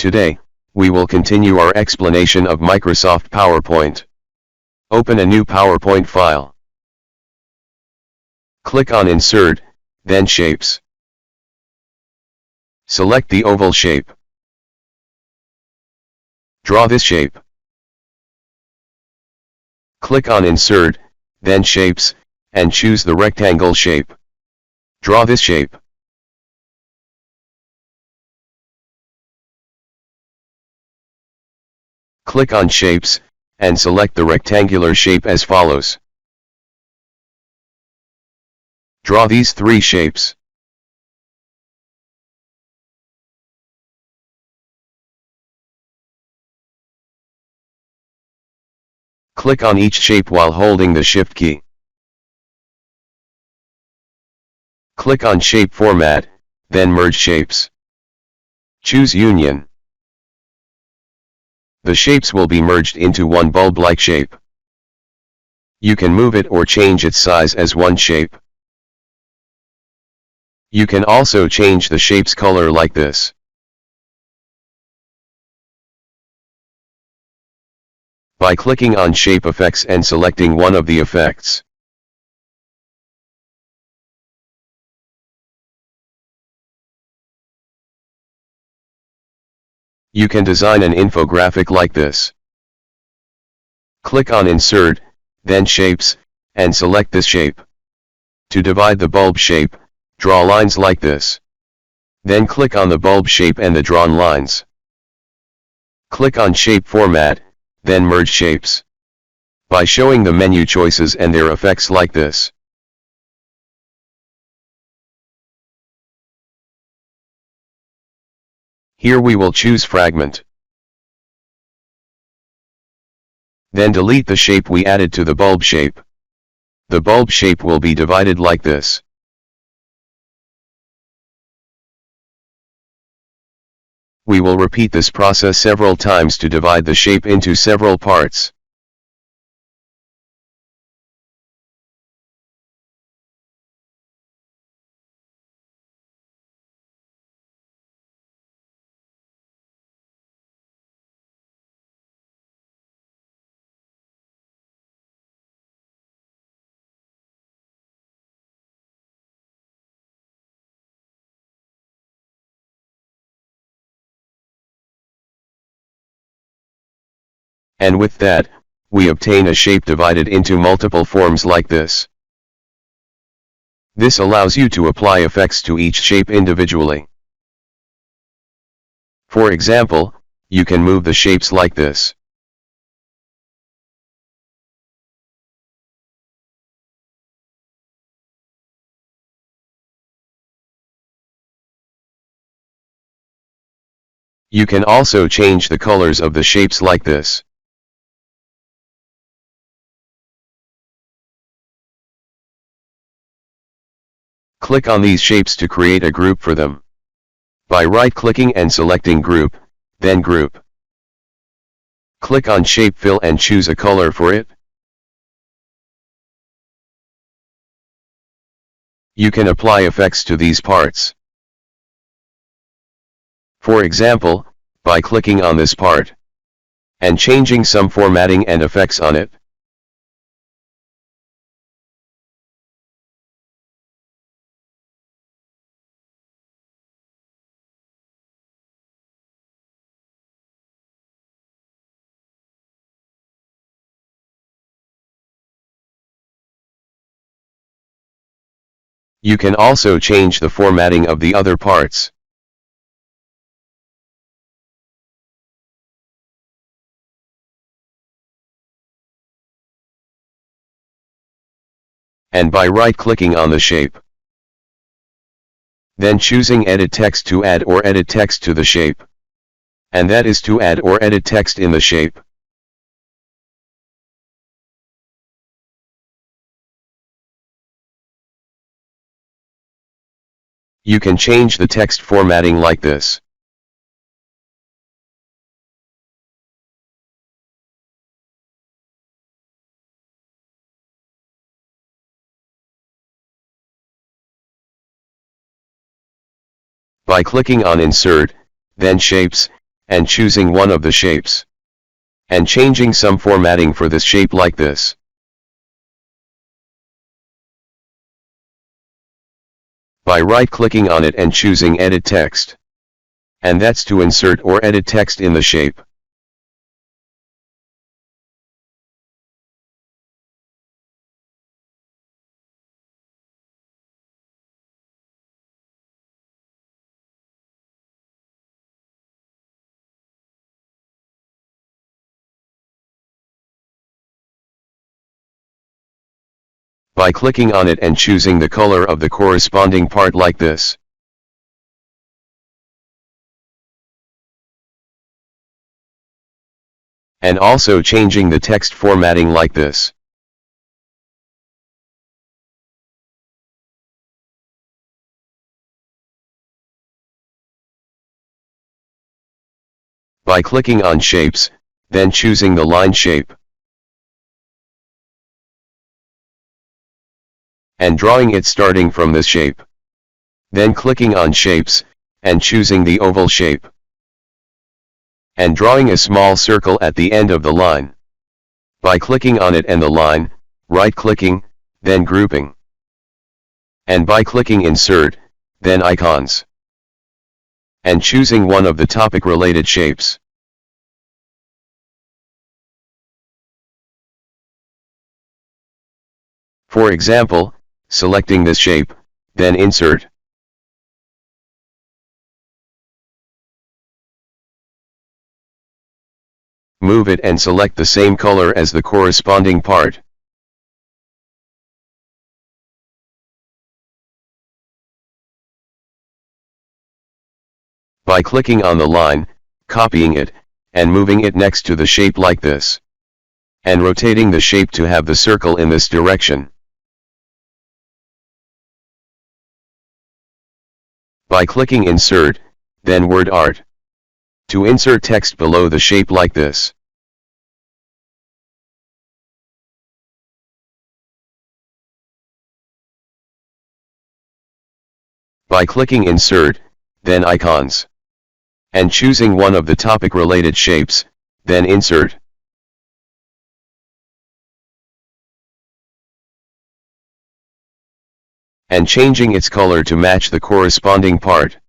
Today, we will continue our explanation of Microsoft PowerPoint. Open a new PowerPoint file. Click on Insert, then Shapes. Select the oval shape. Draw this shape. Click on Insert, then Shapes, and choose the rectangle shape. Draw this shape. Click on Shapes, and select the rectangular shape as follows. Draw these three shapes. Click on each shape while holding the Shift key. Click on Shape Format, then Merge Shapes. Choose Union. The shapes will be merged into one bulb-like shape. You can move it or change its size as one shape. You can also change the shape's color like this. By clicking on Shape Effects and selecting one of the effects. You can design an infographic like this. Click on Insert, then Shapes, and select this shape. To divide the bulb shape, draw lines like this. Then click on the bulb shape and the drawn lines. Click on Shape Format, then Merge Shapes. By showing the menu choices and their effects like this. Here we will choose Fragment. Then delete the shape we added to the bulb shape. The bulb shape will be divided like this. We will repeat this process several times to divide the shape into several parts. And with that, we obtain a shape divided into multiple forms like this. This allows you to apply effects to each shape individually. For example, you can move the shapes like this. You can also change the colors of the shapes like this. Click on these shapes to create a group for them. By right-clicking and selecting Group, then Group. Click on Shape Fill and choose a color for it. You can apply effects to these parts. For example, by clicking on this part, and changing some formatting and effects on it. You can also change the formatting of the other parts. And by right-clicking on the shape. Then choosing Edit Text to add or edit text to the shape. And that is to add or edit text in the shape. You can change the text formatting like this. By clicking on Insert, then Shapes, and choosing one of the shapes, and changing some formatting for this shape like this. By right-clicking on it and choosing Edit Text. And that's to insert or edit text in the shape. By clicking on it and choosing the color of the corresponding part like this. And also changing the text formatting like this. By clicking on Shapes, then choosing the line shape. And drawing it starting from this shape. Then clicking on Shapes, and choosing the oval shape. And drawing a small circle at the end of the line. By clicking on it and the line, right-clicking, then grouping. And by clicking Insert, then Icons. And choosing one of the topic-related shapes. For example, selecting this shape, then Insert. Move it and select the same color as the corresponding part. By clicking on the line, copying it, and moving it next to the shape like this. And rotating the shape to have the circle in this direction. By clicking Insert, then Word Art. To insert text below the shape like this. By clicking Insert, then Icons. And choosing one of the topic-related shapes, then Insert. And changing its color to match the corresponding part.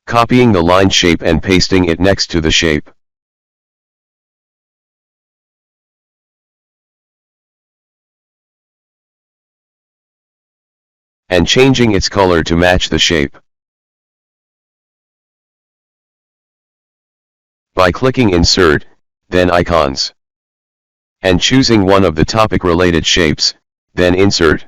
Copying the line shape and pasting it next to the shape. And changing its color to match the shape. By clicking Insert, then Icons. And choosing one of the topic-related shapes, then Insert.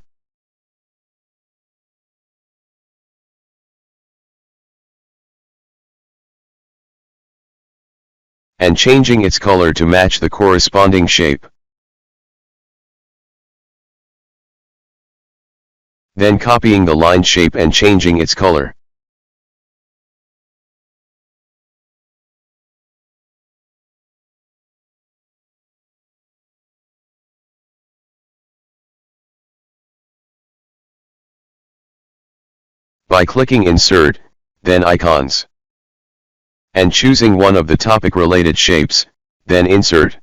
And changing its color to match the corresponding shape. Then copying the line shape and changing its color. By clicking Insert, then Icons. And choosing one of the topic-related shapes, then Insert.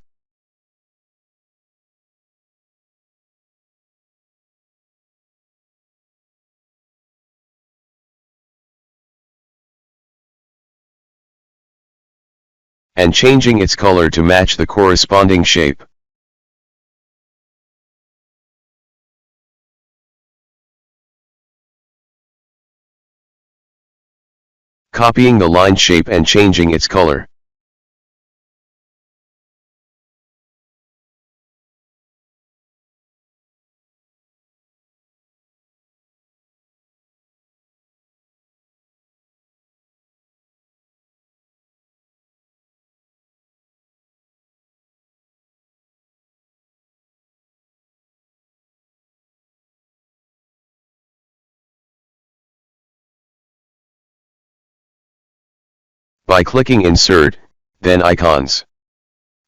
And changing its color to match the corresponding shape. Copying the line shape and changing its color. By clicking Insert, then Icons.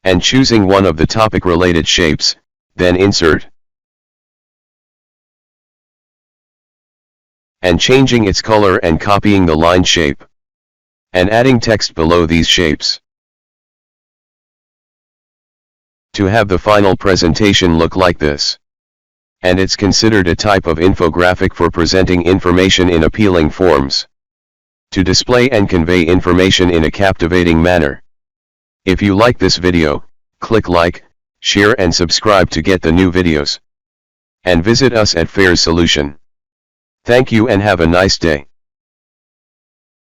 And choosing one of the topic-related shapes, then Insert. and changing its color and copying the line shape, and adding text below these shapes. To have the final presentation look like this. And it's considered a type of infographic for presenting information in appealing forms. To display and convey information in a captivating manner. If you like this video, click like, share and subscribe to get the new videos. And visit us at Fair Solution. Thank you and have a nice day.